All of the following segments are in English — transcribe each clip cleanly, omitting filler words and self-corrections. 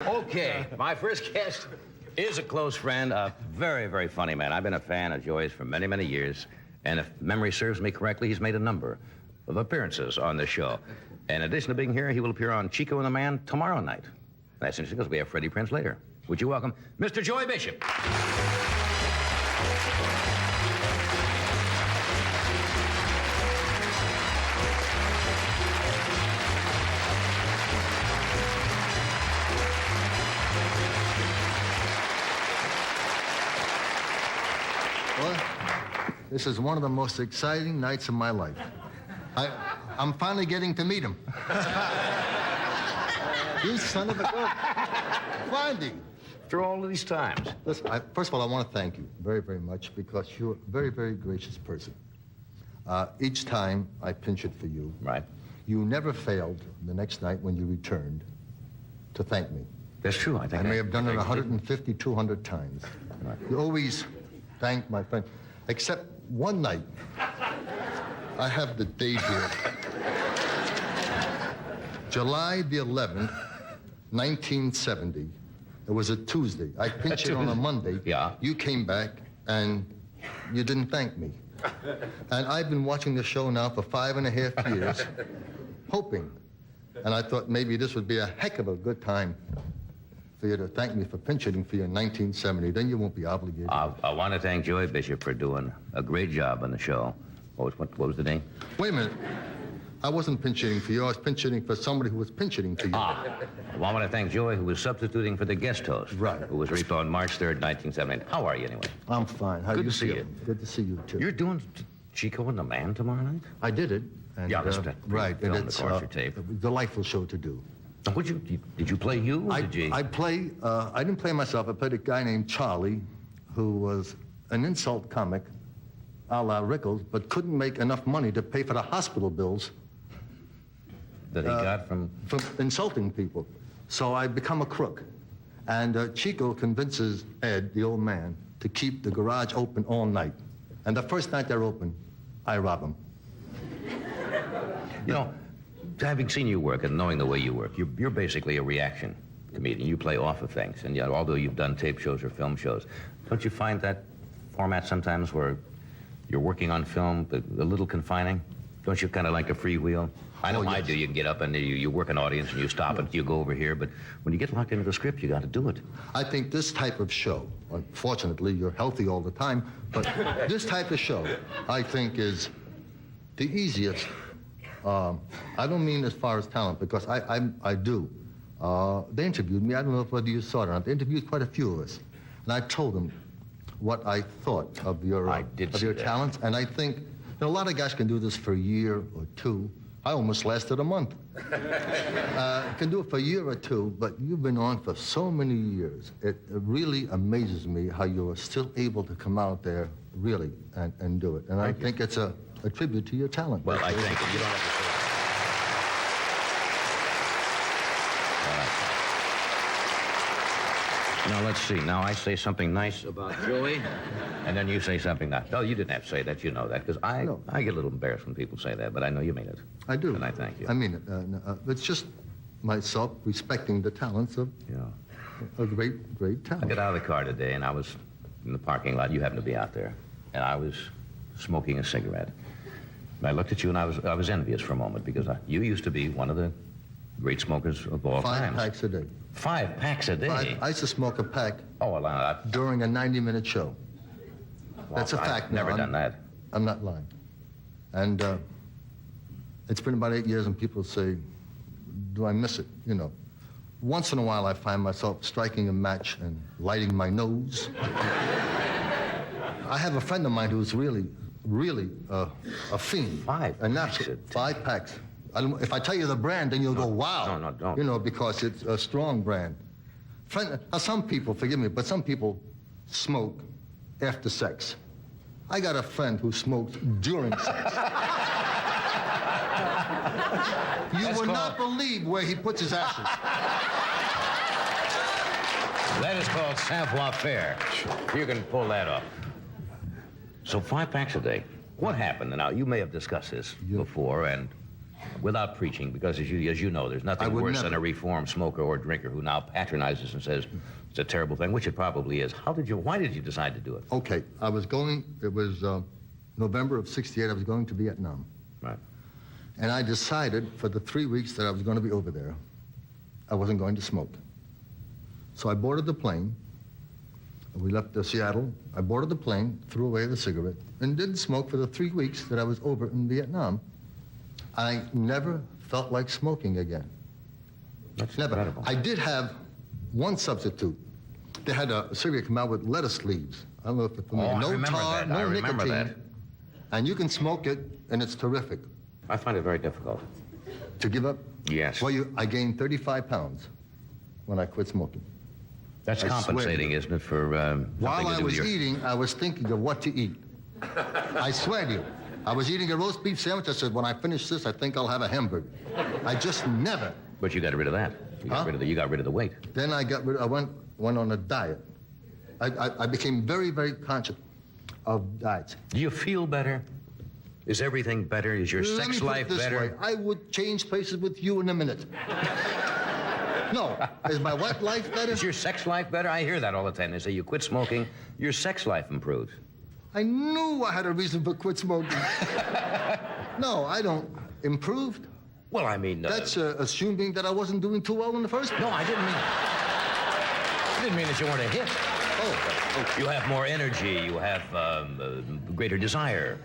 Okay, my first guest is a close friend, a very, very funny man. I've been a fan of Joey's for many, many years, and if memory serves me correctly, he's made a number of appearances on this show. In addition to being here, he will appear on Chico and the Man tomorrow night. That's interesting because we have Freddie Prinze later. Would you welcome Mr. Joey Bishop? This is one of the most exciting nights of my life. I'm finally getting to meet him. You son of a gun. Finally. After all of these times. Listen, first of all, I want to thank you very, very much because you're a very, very gracious person. Each time I pinch it for you, right, you never failed the next night when you returned to thank me. That's true. I may have done it 150, 200 times. Right. You always thank my friend. Except one night, I have the date here. July the 11th, 1970. It was a Tuesday. I pinched it on a Monday. Yeah. You came back, and you didn't thank me. And I've been watching the show now for 5.5 years, hoping. And I thought maybe this would be a heck of a good time for you to thank me for pinch hitting for you in 1970. Then you won't be obligated. I want to thank Joey Bishop for doing a great job on the show. What was the name? Wait a minute. I wasn't pinch hitting for you. I was pinch hitting for somebody who was pinch hitting for you. I want to thank Joey, who was substituting for the guest host. Right. Who was reaped on March 3rd, 1970. How are you, anyway? I'm fine. How Good you to see feel? you. Good to see you, too. You're doing Chico and the Man tomorrow night? I did it. And, yeah, right. And it's a tape. a delightful show to do. Did you play you, or did you? I didn't play myself. I played a guy named Charlie, who was an insult comic, a la Rickles, but couldn't make enough money to pay for the hospital bills that he got from insulting people. So I become a crook. And Chico convinces Ed, the old man, to keep the garage open all night. And the first night they're open, I rob him. You know, having seen you work and knowing the way you work, you're basically a reaction comedian. You play off of things. And yet, although you've done tape shows or film shows, don't you find that format sometimes where you're working on film a little confining? Don't you kind of like to freewheel? I know I do. You can get up and you work an audience and you stop it, you go over here. But when you get locked into the script, you got to do it. I think this type of show, unfortunately, you're healthy all the time, but this type of show, I think, is the easiest. I don't mean as far as talent, because I do. They interviewed me. I don't know whether you saw it or not. They interviewed quite a few of us. And I told them what I thought of your talents. And I think a lot of guys can do this for a year or two. I almost lasted a month. Can do it for a year or two, but you've been on for so many years. It really amazes me how you are still able to come out there, really, and do it. And I think it's a tribute to your talent. Well, I thank you. You don't have to say that. Now, let's see. Now, I say something nice about Joey, and then you say something nice. No, you didn't have to say that. You know that, because I get a little embarrassed when people say that, but I know you mean it. I do. And I thank you. I mean it. It's just myself respecting the talents of a great, great talent. I got out of the car today, and I was in the parking lot. You happened to be out there, and I was smoking a cigarette. And I looked at you, and I was envious for a moment, because you used to be one of the great smokers of all time. 5 packs a day. 5 packs a day? I used to smoke a pack during a 90-minute show. That's a fact. I've never done that. I'm not lying. And it's been about 8 years, and people say, do I miss it? You know. Once in a while, I find myself striking a match and lighting my nose. I have a friend of mine who's really a fiend. 5 packs. 5 packs. If I tell you the brand, then you'll go, wow. No, don't. You know, because it's a strong brand. Some people, forgive me, but some people smoke after sex. I got a friend who smokes during sex. You will not believe where he puts his ashes. That is called savoir-faire. You can pull that off. So 5 packs a day. What happened? Now, you may have discussed this before, and without preaching, because as you know, there's nothing worse never. than a reformed smoker or drinker who now patronizes and says it's a terrible thing, which it probably is. Why did you decide to do it? Okay, I was going, it was November of '68, I was going to Vietnam. Right. And I decided for the 3 weeks that I was going to be over there, I wasn't going to smoke. So I boarded the plane. We left Seattle. I boarded the plane, threw away the cigarette, and didn't smoke for the 3 weeks that I was over in Vietnam. I never felt like smoking again. That's Never. incredible. I did have one substitute. They had a cigarette come out with lettuce leaves. I don't know if you're familiar. Oh, I no remember tar, that. no I remember nicotine. that. And you can smoke it, and it's terrific. I find it very difficult. To give up? Yes. Well, I gained 35 pounds when I quit smoking. That's I swear compensating, to you. isn't it, for While something to I do with was your... eating, I was thinking of what to eat. I swear to you. I was eating a roast beef sandwich. I said, when I finish this, I think I'll have a hamburger. I just never. But you got rid of that. You got rid of the weight. Then I went on a diet. I became very, very conscious of diets. Do you feel better? Is everything better? Is your Let me sex put it life this better? way. I would change places with you in a minute. No. Is my what life better? Is your sex life better? I hear that all the time. They say you quit smoking, your sex life improves. I knew I had a reason for quit smoking. No, I don't. Improved? Well, I mean... That's assuming that I wasn't doing too well in the first place. No, I didn't mean... I didn't mean that you weren't a hit. Oh, okay. You have more energy. You have greater desire.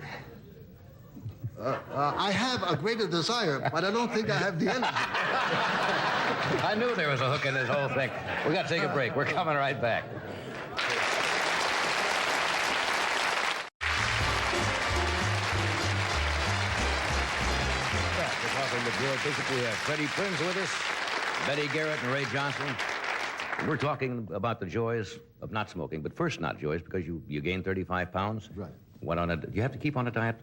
I have a greater desire, but I don't think I have the energy. I knew there was a hook in this whole thing. We got to take a break. We're coming right back. We're talking with George Bishop. We have Freddie Prinze with us, Betty Garrett and Ray Johnson. We're talking about the joys of not smoking, but first not joys because you gained 35 pounds. Right. Do you have to keep on a diet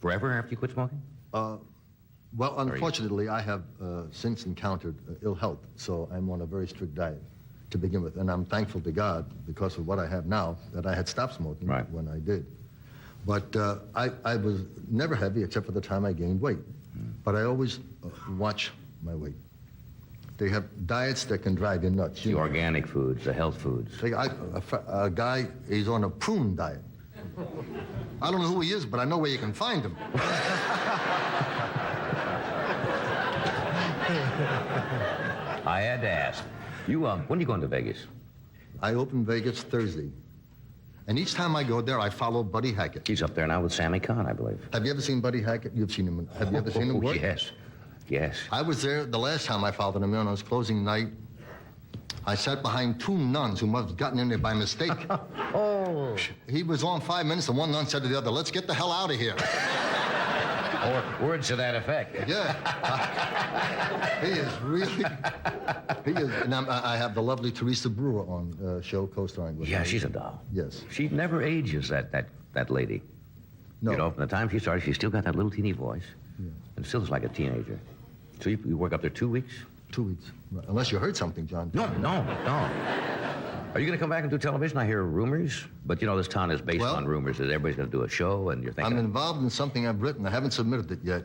forever after you quit smoking? Well, unfortunately, I have since encountered ill health, so I'm on a very strict diet to begin with. And I'm thankful to God, because of what I have now, that I had stopped smoking when I did. But I was never heavy except for the time I gained weight. But I always watch my weight. They have diets that can drive you nuts. The organic foods, the health foods. A guy is on a prune diet. I don't know who he is, but I know where you can find him. I had to ask. You, when are you going to Vegas? I open Vegas Thursday. And each time I go there, I follow Buddy Hackett. He's up there now with Sammy Kahn, I believe. Have you ever seen Buddy Hackett? You've seen him. Have you ever seen him work? Yes. Yes. I was there the last time I followed him in on his closing night. I sat behind two nuns who must have gotten in there by mistake. Oh. He was on 5 minutes, and one nun said to the other, "Let's get the hell out of here." Or words to that effect. Yeah. He is, and I have the lovely Teresa Brewer on the show, co-starring with Yeah, me. she's a doll. Yes. She never ages, that lady. No. You know, from the time she started, she's still got that little teeny voice. Yeah. And still is like a teenager. So you work up there 2 weeks? 2 weeks. Right. Unless you heard something, John. No. Are you going to come back and do television? I hear rumors, but you know this town is based on rumors that everybody's going to do a show, and you're thinking... I'm involved in something I've written. I haven't submitted it yet,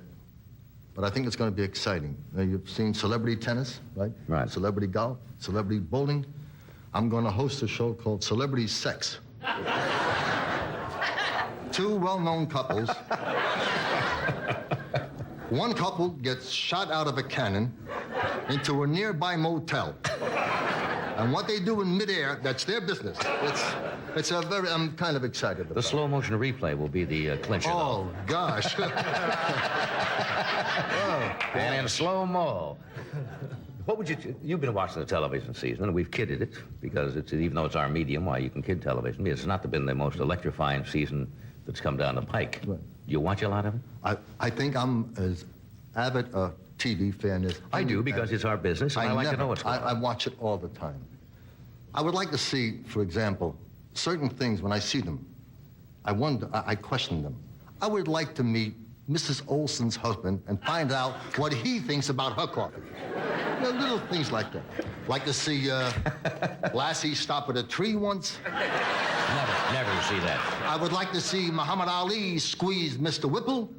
but I think it's going to be exciting. You've seen celebrity tennis, right? Right. Celebrity golf, celebrity bowling. I'm going to host a show called Celebrity Sex. Two well-known couples. One couple gets shot out of a cannon into a nearby motel. And what they do in midair, that's their business. I'm kind of excited about it. The slow motion replay will be the clincher. Oh, gosh. And in slow-mo. What would you've been watching the television season, and we've kidded it, because even though it's our medium, why you can kid television. It's not been the most electrifying season that's come down the pike. Right. Do you watch a lot of it? I think I'm as avid a TV fan as... I do, because it's our business, and I like to know what's going on. I watch it all the time. I would like to see, for example, certain things, when I see them, I question them. I would like to meet Mrs. Olson's husband and find out what he thinks about her coffee. You know, little things like that. Like to see Lassie stop at a tree once. Never see that. I would like to see Muhammad Ali squeeze Mr. Whipple.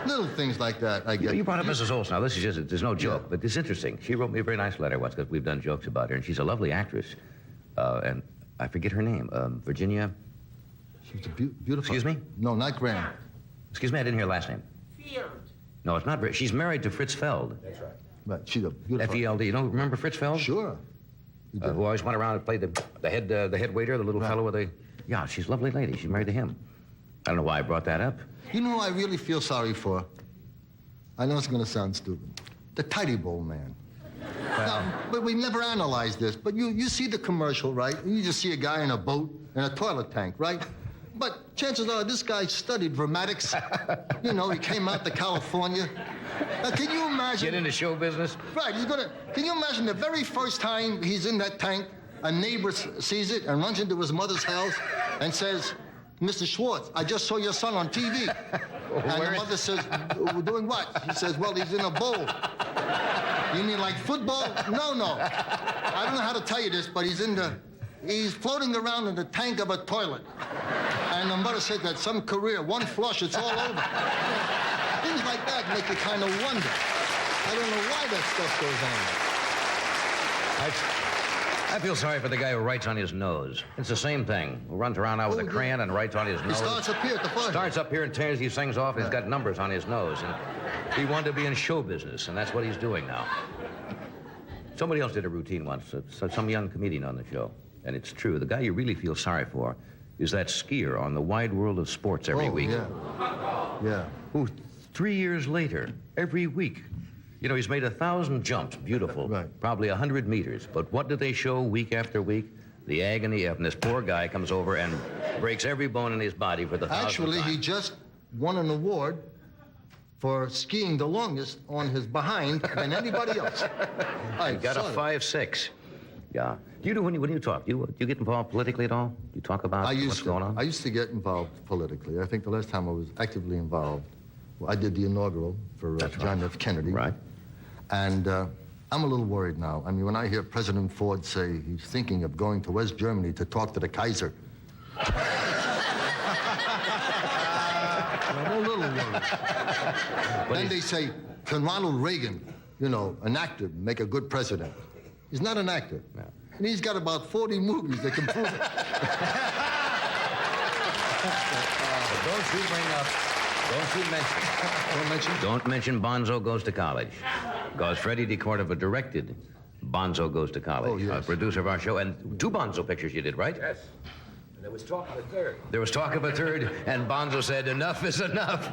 Little things like that, I get. You brought up Mrs. Olson. Now, this is just, there's no joke, but it's interesting. She wrote me a very nice letter once because we've done jokes about her, and she's a lovely actress. And I forget her name. Virginia? She's a beautiful... Excuse me? No, not Graham. Excuse me, I didn't hear her last name. Field. No, it's not. She's married to Fritz Feld. That's right. Right, she's a beautiful... F-E-L-D. You know, remember Fritz Feld? Sure. Who always went around and played the head waiter, the little fellow with the... Yeah, she's a lovely lady. She's married to him. I don't know why I brought that up. You know who I really feel sorry for? I know it's going to sound stupid. The Tidy Bowl man. Now, but we never analyzed this, but you see the commercial, right? You just see a guy in a boat and a toilet tank, right? But chances are this guy studied dramatics. You know, he came out to California. Now, can you imagine... Get into show business? Right, can you imagine the very first time he's in that tank, a neighbor sees it and runs into his mother's house and says, Mr. Schwartz, I just saw your son on TV. And the mother says, doing what? He says, well, he's in a bowl. You mean like football? No. I don't know how to tell you this, but he's floating around in the tank of a toilet. And the mother said that some career, one flush, it's all over. Things like that make you kind of wonder. I don't know why that stuff goes on. I feel sorry for the guy who writes on his nose. It's the same thing. Who runs around now with a crayon and writes on his nose. He starts up here at the front. Starts up here and tears these things off, and he's got numbers on his nose. And he wanted to be in show business, and that's what he's doing now. Somebody else did a routine once, some young comedian on the show. And it's true. The guy you really feel sorry for is that skier on the wide world of sports every week. Yeah. Who 3 years later, every week, you know, he's made 1,000 jumps, beautiful, right. Probably 100 meters. But what do they show week after week? The agony of, and this poor guy comes over and breaks every bone in his body for the 1,000th Actually, time. he just won an award for skiing the longest on his behind than anybody else. He got a 5.6. Yeah. Do you do when you talk? Do you get involved politically at all? Do you talk about what's going on? I used to get involved politically. I think the last time I was actively involved, well, I did the inaugural for John F. Kennedy. Right. And I'm a little worried now. I mean, when I hear President Ford say he's thinking of going to West Germany to talk to the Kaiser, I'm a little worried. Then they say, can Ronald Reagan, you know, an actor, make a good president? He's not an actor. No. And he's got about 40 movies that can prove it. Don't mention Bonzo Goes to College. Because Freddie DeCordova directed Bonzo Goes to College. Oh, yes. Producer of our show. And 2 Bonzo pictures you did, right? Yes. And there was talk of a third. There was talk of a third, and Bonzo said, enough is enough.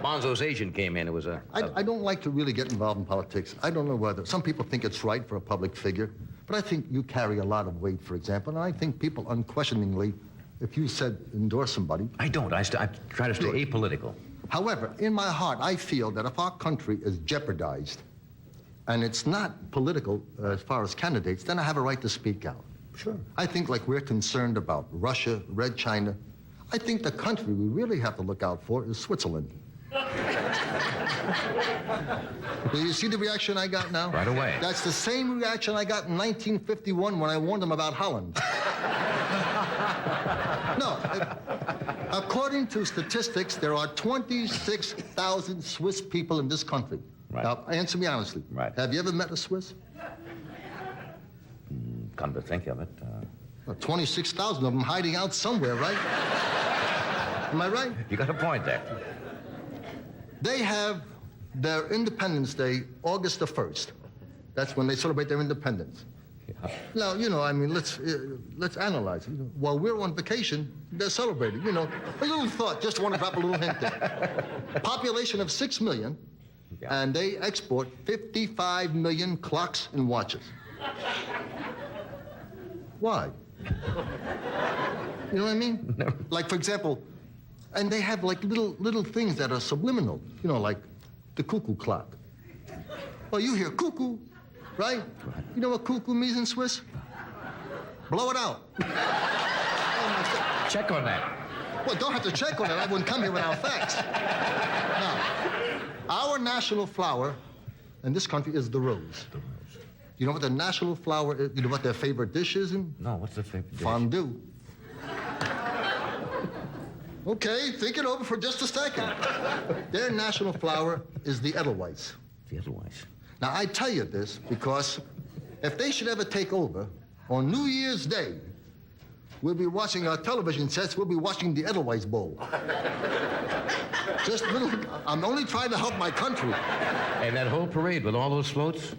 Bonzo's agent came in. It was I don't like to really get involved in politics. I don't know whether... Some people think it's right for a public figure, but I think you carry a lot of weight, for example, and I think people unquestioningly, if you said endorse somebody... I don't. I try to stay apolitical. However, in my heart, I feel that if our country is jeopardized, and it's not political as far as candidates, then I have a right to speak out. Sure. I think like we're concerned about Russia, Red China. I think the country we really have to look out for is Switzerland. Do you see the reaction I got now? Right away. That's the same reaction I got in 1951 when I warned them about Holland. No. According to statistics, there are 26,000 Swiss people in this country. Right. Now, answer me honestly. Right. Have you ever met a Swiss? Come to think of it. Well, 26,000 of them hiding out somewhere, right? Am I right? You got a point there. They have their Independence Day August the 1st. That's when they celebrate their independence. Yeah. Now, you know, I mean, let's analyze it. You know, while we're on vacation, they're celebrating. You know, a little thought. Just want to drop a little hint there. Population of 6 million, Yeah. and they export 55 million clocks and watches. Why? You know what I mean? No. Like, for example, and they have like little things that are subliminal. You know, like the cuckoo clock. Well, you hear cuckoo, right? You know what cuckoo means in Swiss? Blow it out. Check on that. Well, don't have to check on it. I wouldn't come here without facts. Now, our national flower in this country is the rose. You know what the national flower is? You know what their favorite dish is? No, what's the favorite dish? Fondue. Okay, think it over for just a second. Their national flower is the Edelweiss. The Edelweiss. Now, I tell you this because if they should ever take over, on New Year's Day, we'll be watching our television sets, we'll be watching the Edelweiss Bowl. Just a little, I'm only trying to help my country. And that whole parade with all those floats,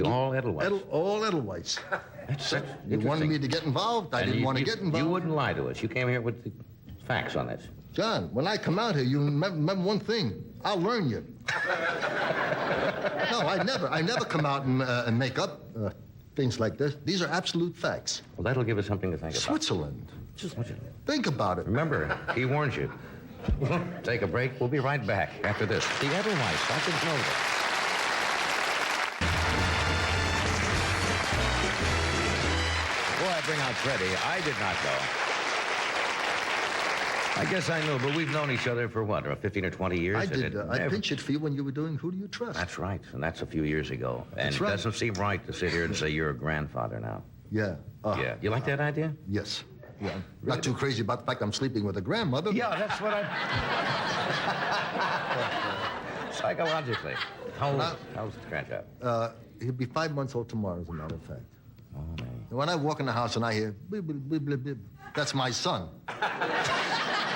all Edelweiss. All Edelweiss. That's You wanted me to get involved, I didn't want to get involved. You wouldn't lie to us. You came here with the facts on this. John, when I come out here, you remember one thing. I'll learn you. No, I never come out and make up things like this. These are absolute facts. Well, that'll give us something to think about. Switzerland. Switzerland. Think about it. Remember, he warned you. Take a break. We'll be right back after this. The Edelweiss. I didn't know that. Boy, I bring out Freddie. I did not know. I guess I knew, but we've known each other for what, 15 or 20 years? I did. I pinched it for you when you were doing Who Do You Trust? That's right, and that's a few years ago. And That's right. It doesn't seem right to sit here and say you're a grandfather now. Yeah. Yeah. You like that idea? Yes. Yeah. Not too crazy about the fact I'm sleeping with a grandmother. Yeah, that's what I... Psychologically. How's the grandchild? He'll be 5 months old tomorrow, as a matter of fact. Oh, man. And when I walk in the house and I hear, blip, blip, blip, blip, blip, that's my son.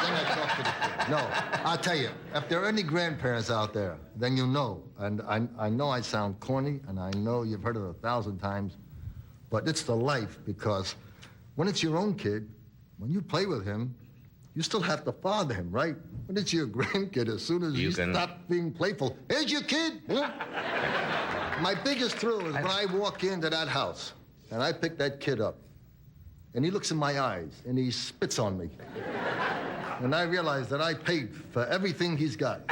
Then I talk to the kid. No, I'll tell you, if there are any grandparents out there, then you know. And I know I sound corny, and I know you've heard it 1,000 times, but it's the life, because when it's your own kid, when you play with him, you still have to father him, right? When it's your grandkid, as soon as you stop being playful, here's your kid. Huh? My biggest thrill is when I walk into that house, and I pick that kid up, and he looks in my eyes, and he spits on me. And I realize that I paid for everything he's got.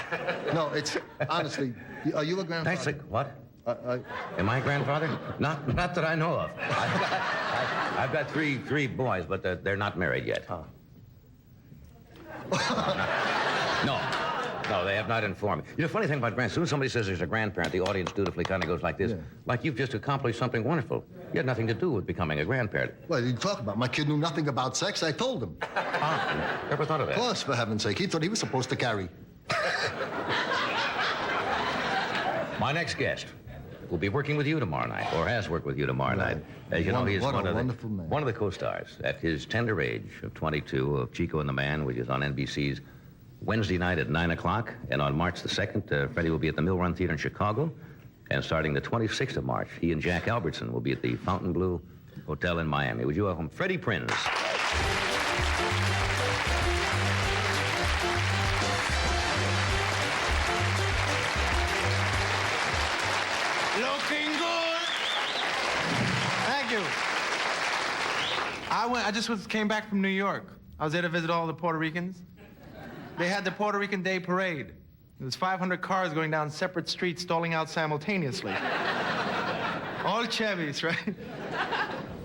No, it's, honestly, are you a grandfather? That's like, what? Am I a grandfather? Not that I know of. I've got three boys, but they're not married yet. Oh. No, they have not informed me. You know, funny thing about as soon as somebody says there's a grandparent, the audience dutifully kind of goes like this. Yeah. Like you've just accomplished something wonderful. You had nothing to do with becoming a grandparent. What did you talk about? My kid knew nothing about sex. I told him. Never thought of that. Of course, for heaven's sake. He thought he was supposed to carry. My next guest will be working with you tomorrow night, or has worked with you tomorrow night. As you know, he is one of the co-stars at his tender age of 22 of Chico and the Man, which is on NBC's Wednesday night at 9 o'clock. And on March the 2nd, Freddie will be at the Mill Run Theater in Chicago. And starting the 26th of March, he and Jack Albertson will be at the Fontainebleau Hotel in Miami. Would you welcome Freddie Prinze? Looking good. Thank you. I just came back from New York. I was there to visit all the Puerto Ricans. They had the Puerto Rican Day Parade. There was 500 cars going down separate streets, stalling out simultaneously. All Chevys, right?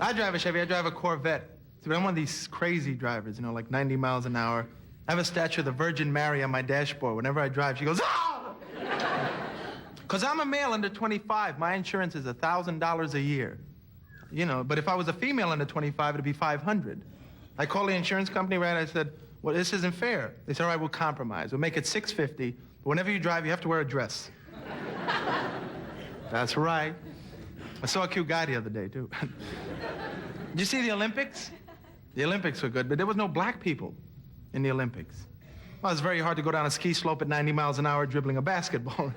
I drive a Chevy. I drive a Corvette. See, but I'm one of these crazy drivers, you know, like 90 miles an hour. I have a statue of the Virgin Mary on my dashboard. Whenever I drive, she goes, ah! Because I'm a male under 25. My insurance is $1,000 a year. You know, but if I was a female under 25, it'd be $500. I called the insurance company, right? I said, well, this isn't fair. They said, all right, we'll compromise. We'll make it $650, but whenever you drive, you have to wear a dress. That's right. I saw a cute guy the other day, too. Did you see the Olympics? The Olympics were good, but there was no black people in the Olympics. Well, it's very hard to go down a ski slope at 90 miles an hour dribbling a basketball.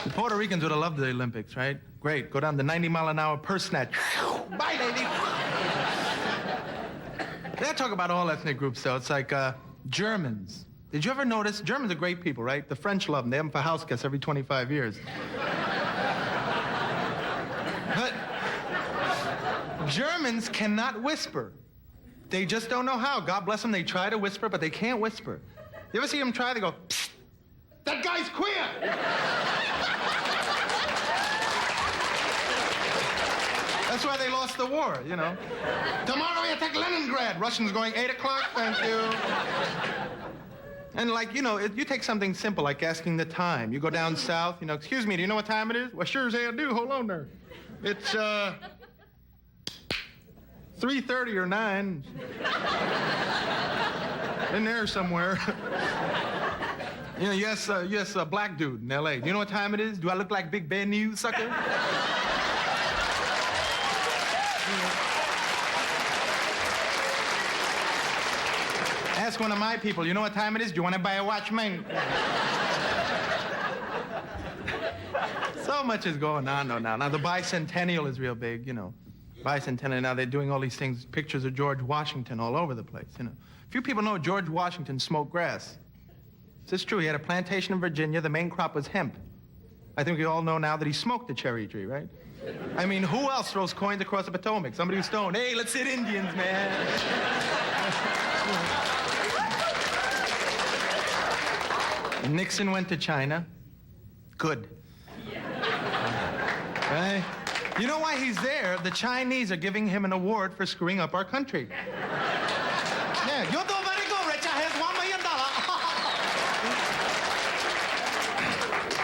The Puerto Ricans would have loved the Olympics, right? Great. Go down the 90-mile-an-hour purse snatch. Bye, lady. They talk about all ethnic groups, though. It's like Germans. Did you ever notice? Germans are great people, right? The French love them. They have them for house guests every 25 years. But Germans cannot whisper. They just don't know how. God bless them. They try to whisper, but they can't whisper. You ever see them try? They go, psst, that guy's queer. That's why they lost the war, you know. Tomorrow we attack Leningrad. Russians going 8 o'clock, thank you. And like, you know, you take something simple like asking the time. You go down south, you know, excuse me, do you know what time it is? Well, sure as hell do, hold on there. It's 3:30 or 9. In there somewhere. You know, yes, a black dude in L.A. Do you know what time it is? Do I look like Big Ben to you, sucker? Ask one of my people, you know what time it is? Do you want to buy a watch, man? So much is going on though now. Now the bicentennial is real big, you know. Bicentennial, now they're doing all these things, pictures of George Washington all over the place, you know. Few people know George Washington smoked grass. This is true. He had a plantation in Virginia. The main crop was hemp. I think we all know now that he smoked the cherry tree, right? I mean, who else throws coins across the Potomac? Somebody who's stoned. Hey, let's hit Indians, man. Nixon went to China. Good. Right? You know why he's there? The Chinese are giving him an award for screwing up our country. Yeah, you're doing very good, Rich. Here's $1 million.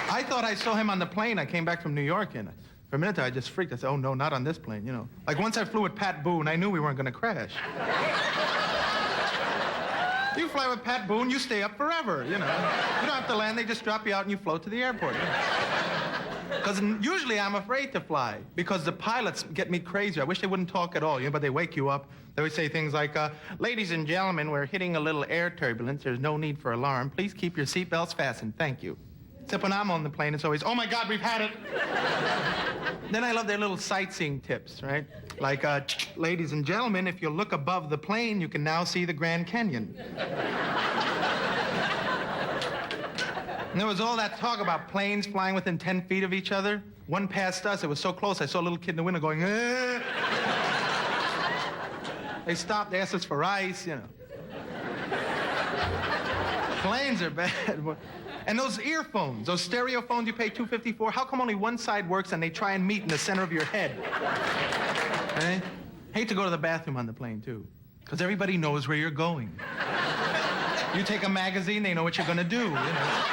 I thought I saw him on the plane. I came back from New York, and for a minute I just freaked. I said, oh, no, not on this plane, you know. Like, once I flew with Pat Boone, I knew we weren't going to crash. You fly with Pat Boone, you stay up forever, you know. You don't have to land, they just drop you out and you float to the airport. Because usually I'm afraid to fly, because the pilots get me crazy. I wish they wouldn't talk at all, you know, but they wake you up. They would say things like, ladies and gentlemen, we're hitting a little air turbulence. There's no need for alarm. Please keep your seatbelts fastened. Thank you. Except when I'm on the plane, it's always, oh my God, we've had it. Then I love their little sightseeing tips, right? Like, ladies and gentlemen, if you look above the plane, you can now see the Grand Canyon. And there was all that talk about planes flying within 10 feet of each other. One passed us, it was so close, I saw a little kid in the window going, eh. They stopped, they asked us for ice, you know. Planes are bad. And those earphones, those stereo phones you pay $250 for, how come only one side works and they try and meet in the center of your head? Eh? Hate to go to the bathroom on the plane, too, because everybody knows where you're going. You take a magazine, they know what you're going to do, you know.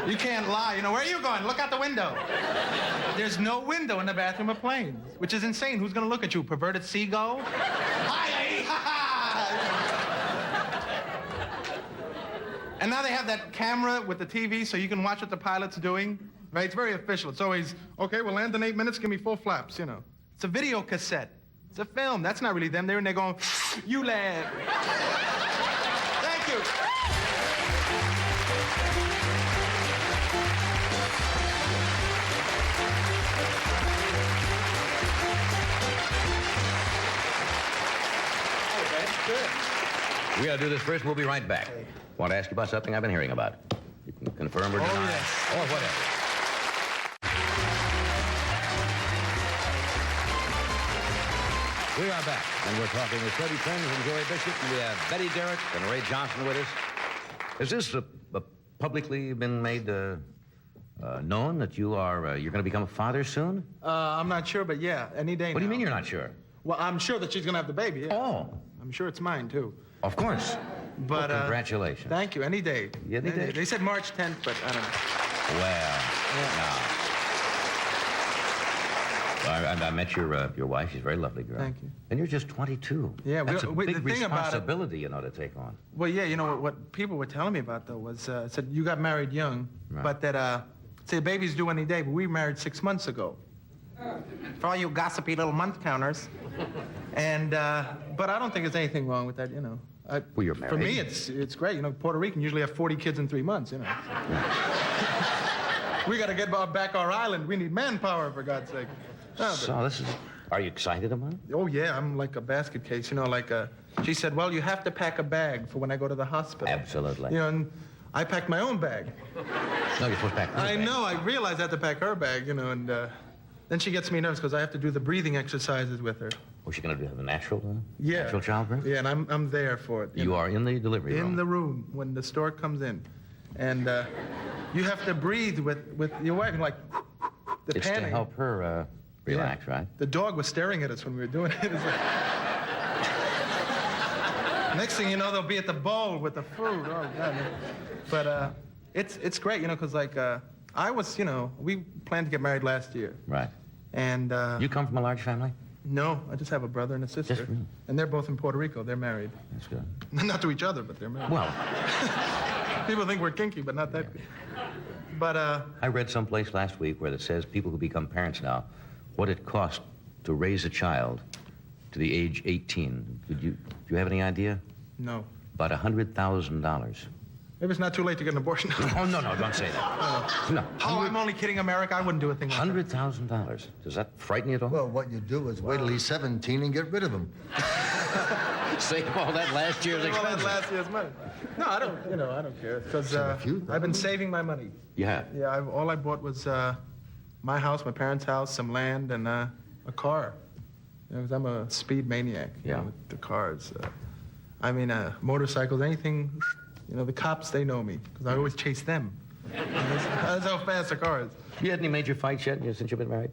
You can't lie, you know, where are you going? Look out the window. There's no window in the bathroom of planes, which is insane. Who's going to look at you, perverted seagull? Hi, lady, ha ha! And now they have that camera with the TV so you can watch what the pilot's doing, right? It's very official. It's always, okay, we'll land in 8 minutes, give me full flaps, you know. It's a video cassette. It's a film. That's not really them. They're in there going, you land. Thank you. We gotta do this first. We'll be right back. Want to ask you about something I've been hearing about. You can confirm or deny. Oh, yes. Or whatever. We are back, and we're talking with Freddie Prinze and Joey Bishop, and we have Betty Derrick and Ray Johnson with us. Has this publicly been made known that you're going to become a father soon? I'm not sure, but yeah, any day now. What do you mean you're not sure? Well, I'm sure that she's going to have the baby, yeah. Oh. I'm sure it's mine, too. Of course. But, well, congratulations. Thank you. Any day. Any day? They said March 10th, but I don't know. Well, Yeah. no. Well, I met your wife. She's a very lovely girl. Thank you. And you're just 22. Yeah, that's a big the thing about it- responsibility, you know, to take on. Well, yeah, you know, what people were telling me about, though, was, said you got married young, Right. but that, say, the baby's due any day, but we married 6 months ago. For all you gossipy little month counters. And, but I don't think there's anything wrong with that, you know. Well, you're married. For me, it's great. You know, Puerto Rican usually have 40 kids in 3 months, you know. We got to get back our island. We need manpower, for God's sake. No, but- So this is... Are you excited about it? Oh, yeah, I'm like a basket case, you know, like, she said, well, you have to pack a bag for when I go to the hospital. Absolutely. You know, and I packed my own bag. No, you're supposed to pack her I bag. know, I realized I had to pack her bag, you know, and then she gets me nervous because I have to do the breathing exercises with her. Was she going to have a natural Yeah. natural childbirth? Yeah, and I'm there for it. You know. are in the delivery room. In the room when the stork comes in. And you have to breathe with your wife, and like, the It's panning. to help her relax, right? The dog was staring at us when we were doing it. It's like... Next thing you know, they'll be at the bowl with the food. Oh, God. But it's great, you know, because, like, I was, we planned to get married last year. Right. And, You come from a large family? no, I just have a brother and a sister. Just really? And they're both in Puerto Rico. They're married. That's good. Not to each other, but they're married. Well, People think we're kinky, but not that good. But, I read someplace last week where it says people who become parents now, what it costs to raise a child to the age 18. Do you have any idea? no. About $100,000. Maybe it's not too late to get an abortion. Oh, no, don't say that. No. Oh, I'm only kidding, America. I wouldn't do a thing like that. $100,000. Does that frighten you at all? Well, what you do is wait till he's 17 and get rid of him. Save all that last year's Well, that's expenses. last year's money. No, I don't care. Because So if you- I've been saving my money. You have? Yeah, all I bought was my house, my parents' house, some land, and a car. Because I'm a speed maniac. Yeah. With the cars. Motorcycles, anything. The cops, they know me because I always chase them. That's how fast the car is. You had any major fights yet since you've been married?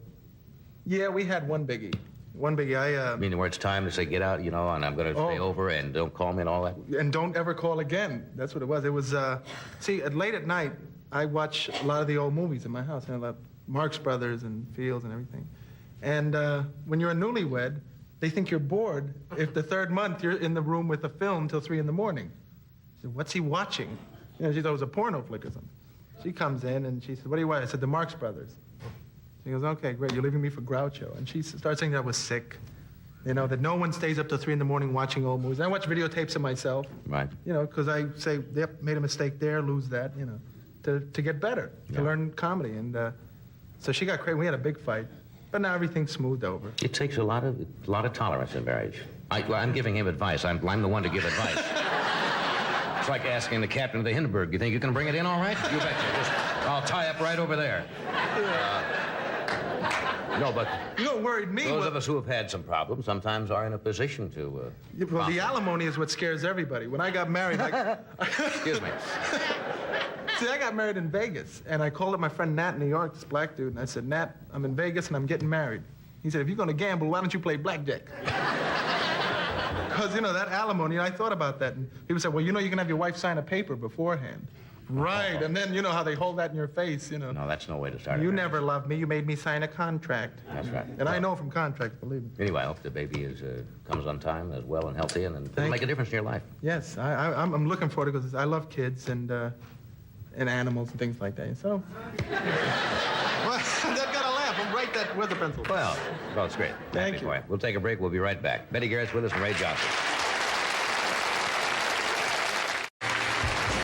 Yeah, we had one biggie. I mean, where it's time to say, get out, and I'm going to stay over and don't call me and all that? And don't ever call again. That's what it was. It was, late at night, I watch a lot of the old movies in my house. Like Marx Brothers and Fields and everything. And when you're a newlywed, they think you're bored if the third month you're in the room with a film till 3 in the morning. I said, what's he watching? She thought it was a porno flick or something. She comes in and she said, what do you watch? I said, the Marx Brothers. She goes, okay, great, you're leaving me for Groucho. And she starts saying that I was sick. That no one stays up till 3 in the morning watching old movies. I watch videotapes of myself. Right. Because I say, yep, made a mistake there, lose that, to get better, to learn comedy. And so she got crazy. We had a big fight. But now everything's smoothed over. It takes a lot of tolerance in marriage. I'm giving him advice. I'm the one to give advice. It's like asking the captain of the Hindenburg, you think you can bring it in all right? You betcha. I'll tie up right over there. No, but You know what worried me? those of us who have had some problems sometimes are in a position to... Well, the alimony is what scares everybody. When I got married, Excuse me. See, I got married in Vegas, and I called up my friend Nat in New York, this black dude, and I said, Nat, I'm in Vegas and I'm getting married. He said, if you're going to gamble, why don't you play blackjack? Because, that alimony, I thought about that. And people said, well, you can have your wife sign a paper beforehand. Right, and then how they hold that in your face, No, that's no way to start. You never loved me. You made me sign a contract. That's right. And I know from contracts, believe me. Anyway, I hope the baby comes on time, as well and healthy, and it'll make a difference in your life. Yes, I'm looking forward to it because I love kids and animals and things like that. So, well, that got a laugh. I'm right with the pencil. Well, it's great. Thank Happy you. for We'll take a break. We'll be right back. Betty Garrett's with us and Ray Johnson.